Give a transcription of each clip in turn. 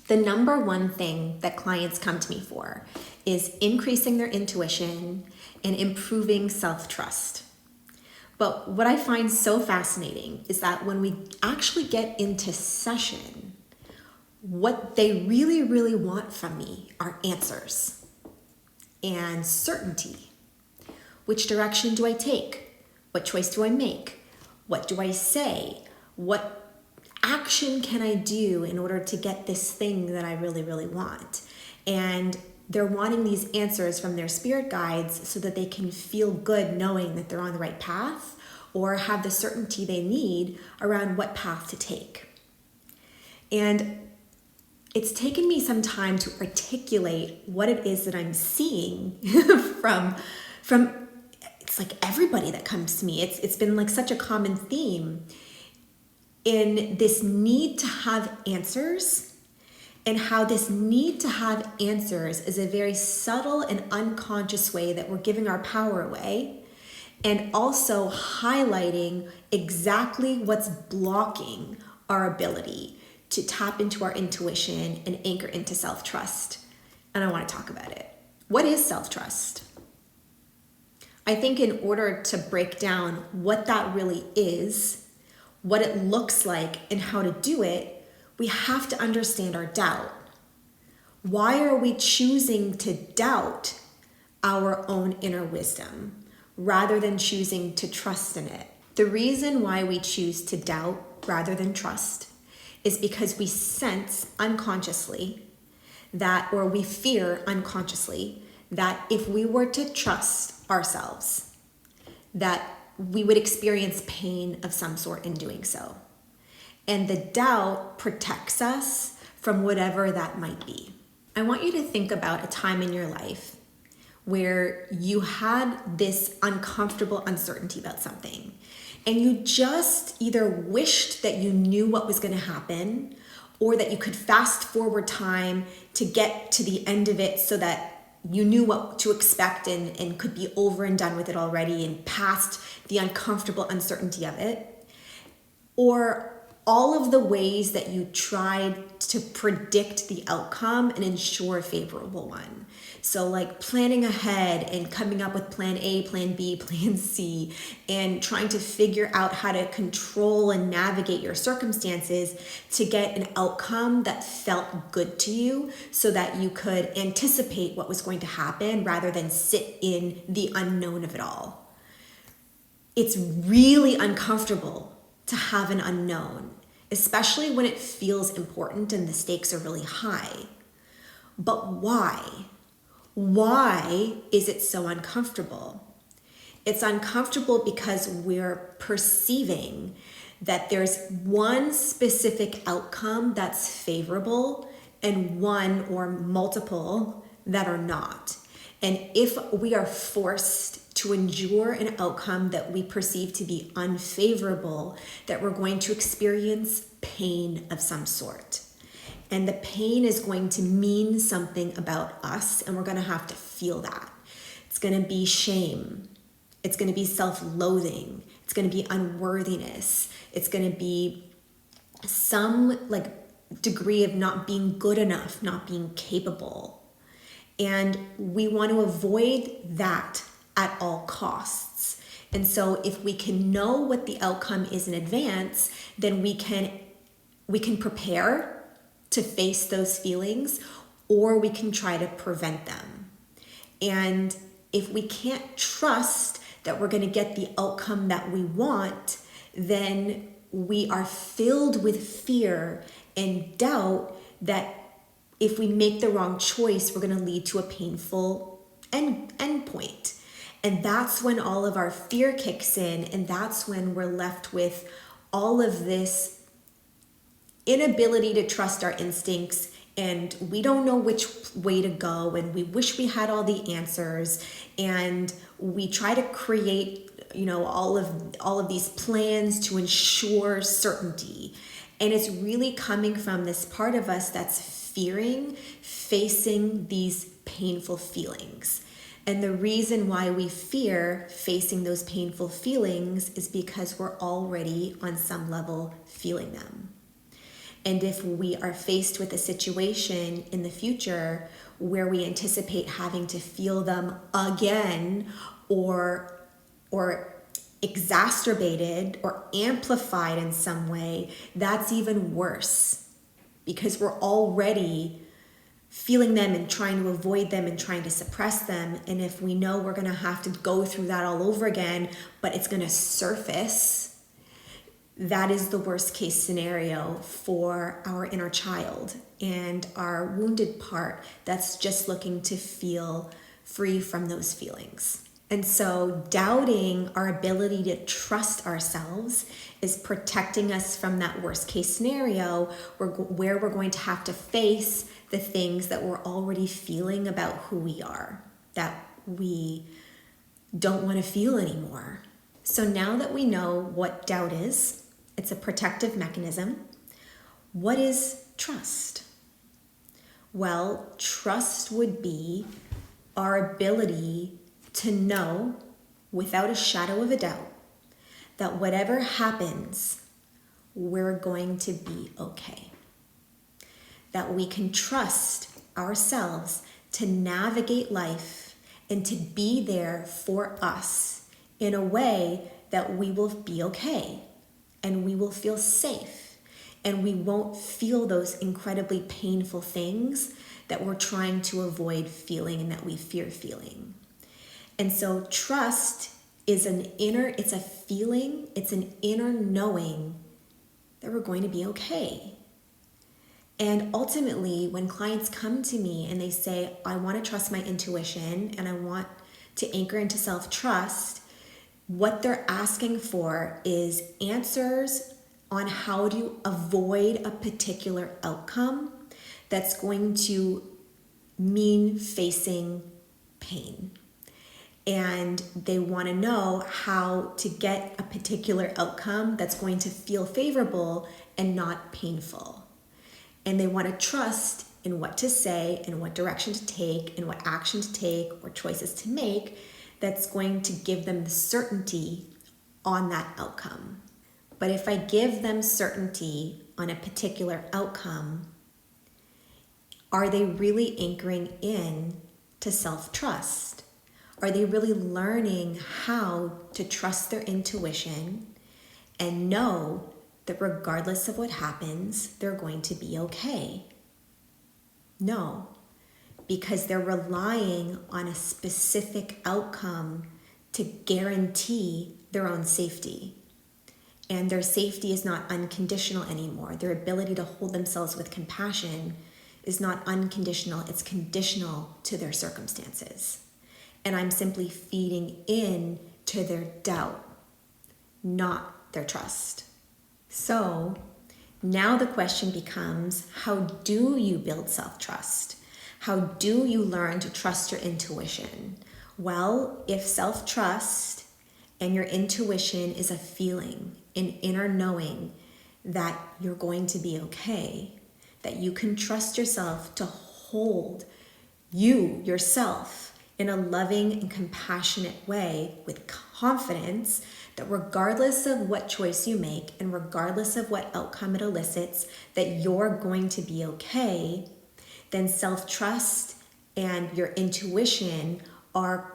The number one thing that clients come to me for is increasing their intuition and improving self-trust. But what I find so fascinating is that when we actually get into session, what they really, really want from me are answers and certainty. Which direction do I take? What choice do I make? What do I say? What action can I do in order to get this thing that I really, really want? And they're wanting these answers from their spirit guides so that they can feel good knowing that they're on the right path or have the certainty they need around what path to take. And it's taken me some time to articulate what it is that I'm seeing from it's like everybody that comes to me. It's been like such a common theme in this need to have answers, and how this need to have answers is a very subtle and unconscious way that we're giving our power away, and also highlighting exactly what's blocking our ability to tap into our intuition and anchor into self-trust. And I want to talk about it. What is self-trust? I think in order to break down what that really is, what it looks like, and how to do it, we have to understand our doubt. Why are we choosing to doubt our own inner wisdom rather than choosing to trust in it? The reason why we choose to doubt rather than trust is because we sense unconsciously that, or we fear unconsciously, that if we were to trust ourselves, that we would experience pain of some sort in doing so. And the doubt protects us from whatever that might be. I want you to think about a time in your life where you had this uncomfortable uncertainty about something, and you just either wished that you knew what was going to happen, or that you could fast forward time to get to the end of it so that you knew what to expect and could be over and done with it already and past the uncomfortable uncertainty of it. Or all of the ways that you tried to predict the outcome and ensure a favorable one. So like planning ahead and coming up with plan A, plan B, plan C, and trying to figure out how to control and navigate your circumstances to get an outcome that felt good to you so that you could anticipate what was going to happen rather than sit in the unknown of it all. It's really uncomfortable to have an unknown, especially when it feels important and the stakes are really high. But why? Why is it so uncomfortable? It's uncomfortable because we're perceiving that there's one specific outcome that's favorable and one or multiple that are not. And if we are forced to endure an outcome that we perceive to be unfavorable, that we're going to experience pain of some sort. And the pain is going to mean something about us, and we're going to have to feel that. It's going to be shame. It's going to be self-loathing. It's going to be unworthiness. It's going to be some like degree of not being good enough, not being capable. And we want to avoid that at all costs. And so if we can know what the outcome is in advance, then we can prepare to face those feelings, or we can try to prevent them. And if we can't trust that we're going to get the outcome that we want, then we are filled with fear and doubt that if we make the wrong choice, we're going to lead to a painful end point. And that's when all of our fear kicks in, and that's when we're left with all of this inability to trust our instincts, and we don't know which way to go, and we wish we had all the answers, and we try to create, all of these plans to ensure certainty. And it's really coming from this part of us that's fearing facing these painful feelings. And the reason why we fear facing those painful feelings is because we're already on some level feeling them. And if we are faced with a situation in the future where we anticipate having to feel them again, or exacerbated or amplified in some way, that's even worse, because we're already feeling them and trying to avoid them and trying to suppress them. And if we know we're going to have to go through that all over again, but it's going to surface, that is the worst case scenario for our inner child and our wounded part that's just looking to feel free from those feelings. And so doubting our ability to trust ourselves is protecting us from that worst case scenario where we're going to have to face the things that we're already feeling about who we are, that we don't want to feel anymore. So now that we know what doubt is, it's a protective mechanism. What is trust? Well, trust would be our ability to know without a shadow of a doubt that whatever happens, we're going to be okay. That we can trust ourselves to navigate life and to be there for us in a way that we will be okay and we will feel safe and we won't feel those incredibly painful things that we're trying to avoid feeling and that we fear feeling. And so trust is it's a feeling, it's an inner knowing that we're going to be okay. And ultimately, when clients come to me and they say, I want to trust my intuition and I want to anchor into self-trust, what they're asking for is answers on how to avoid a particular outcome that's going to mean facing pain. And they want to know how to get a particular outcome that's going to feel favorable and not painful. And they want to trust in what to say and what direction to take and what action to take or choices to make that's going to give them the certainty on that outcome. But if I give them certainty on a particular outcome, are they really anchoring in to self-trust? Are they really learning how to trust their intuition and know that regardless of what happens, they're going to be okay? No, because they're relying on a specific outcome to guarantee their own safety. And their safety is not unconditional anymore. Their ability to hold themselves with compassion is not unconditional, it's conditional to their circumstances. And I'm simply feeding in to their doubt, not their trust. So now the question becomes, how do you build self-trust? How do you learn to trust your intuition? Well, if self-trust and your intuition is a feeling, an inner knowing that you're going to be okay, that you can trust yourself to hold yourself in a loving and compassionate way with confidence that regardless of what choice you make and regardless of what outcome it elicits, that you're going to be okay, then self-trust and your intuition are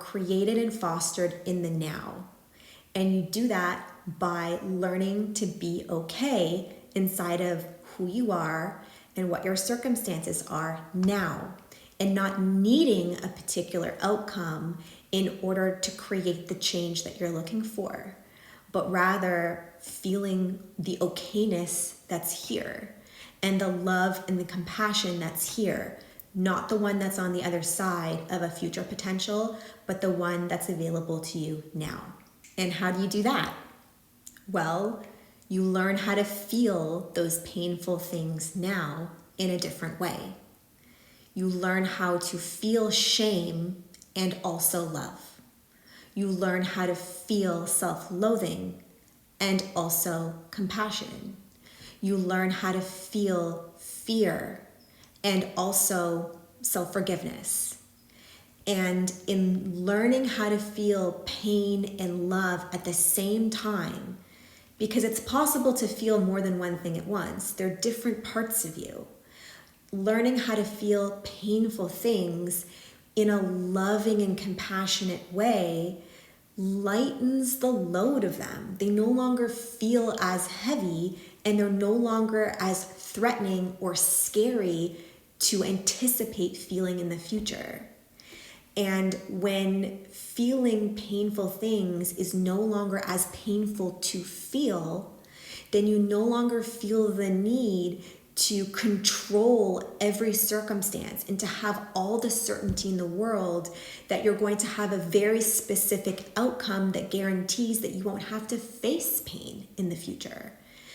created and fostered in the now. And you do that by learning to be okay inside of who you are and what your circumstances are now, and not needing a particular outcome in order to create the change that you're looking for, but rather feeling the okayness that's here and the love and the compassion that's here, not the one that's on the other side of a future potential, but the one that's available to you now. And how do you do that? Well, you learn how to feel those painful things now in a different way. You learn how to feel shame and also love. You learn how to feel self-loathing and also compassion. You learn how to feel fear and also self-forgiveness. And in learning how to feel pain and love at the same time, because it's possible to feel more than one thing at once. They're different parts of you. Learning how to feel painful things in a loving and compassionate way lightens the load of them. They no longer feel as heavy, and they're no longer as threatening or scary to anticipate feeling in the future. And when feeling painful things is no longer as painful to feel, then you no longer feel the need to control every circumstance and to have all the certainty in the world that you're going to have a very specific outcome that guarantees that you won't have to face pain in the future,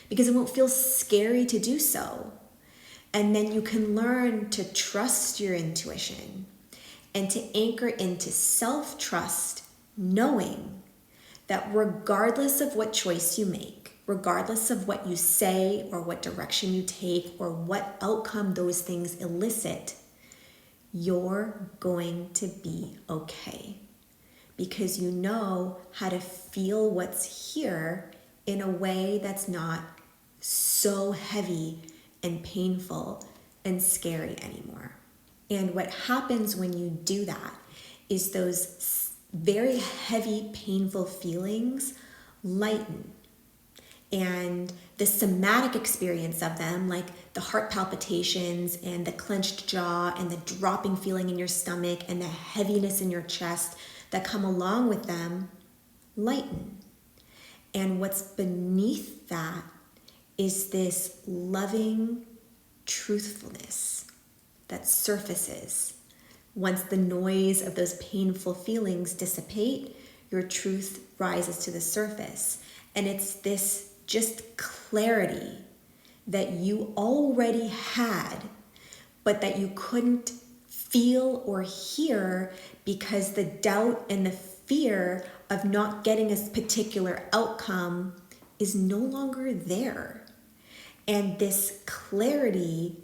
because it won't feel scary to do so. And then you can learn to trust your intuition and to anchor into self-trust, knowing that regardless of what choice you make, regardless of what you say or what direction you take or what outcome those things elicit, you're going to be okay, because you know how to feel what's here in a way that's not so heavy and painful and scary anymore. And what happens when you do that is those very heavy, painful feelings lighten. And the somatic experience of them, like the heart palpitations and the clenched jaw and the dropping feeling in your stomach and the heaviness in your chest that come along with them, lighten. And what's beneath that is this loving truthfulness that surfaces. Once the noise of those painful feelings dissipate, your truth rises to the surface. And it's this just clarity that you already had, but that you couldn't feel or hear because the doubt and the fear of not getting a particular outcome is no longer there. And this clarity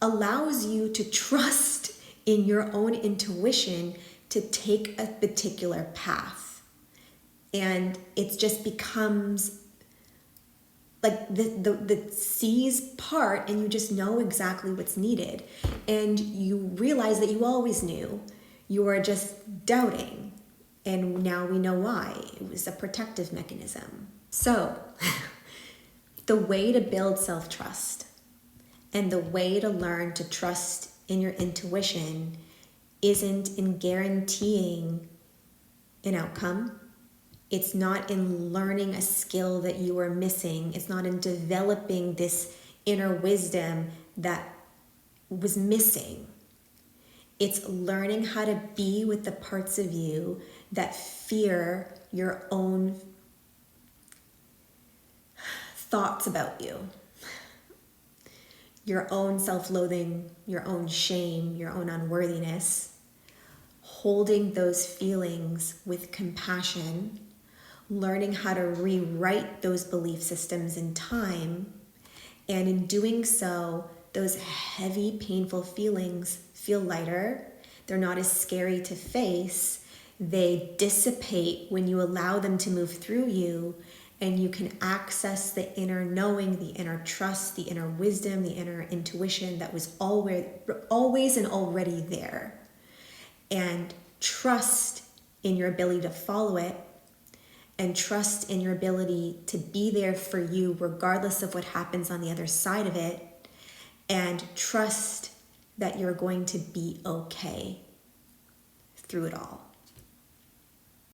allows you to trust in your own intuition to take a particular path. And it just becomes like the seas part, and you just know exactly what's needed. And you realize that you always knew. You are just doubting. And now we know why. It was a protective mechanism. So the way to build self-trust and the way to learn to trust in your intuition isn't in guaranteeing an outcome. It's not in learning a skill that you are missing. It's not in developing this inner wisdom that was missing. It's learning how to be with the parts of you that fear your own thoughts about you, your own self-loathing, your own shame, your own unworthiness, holding those feelings with compassion, learning how to rewrite those belief systems in time, and in doing so, those heavy, painful feelings feel lighter. They're not as scary to face. They dissipate when you allow them to move through you, and you can access the inner knowing, the inner trust, the inner wisdom, the inner intuition that was always and already there. And trust in your ability to follow it, and trust in your ability to be there for you regardless of what happens on the other side of it, and trust that you're going to be okay through it all.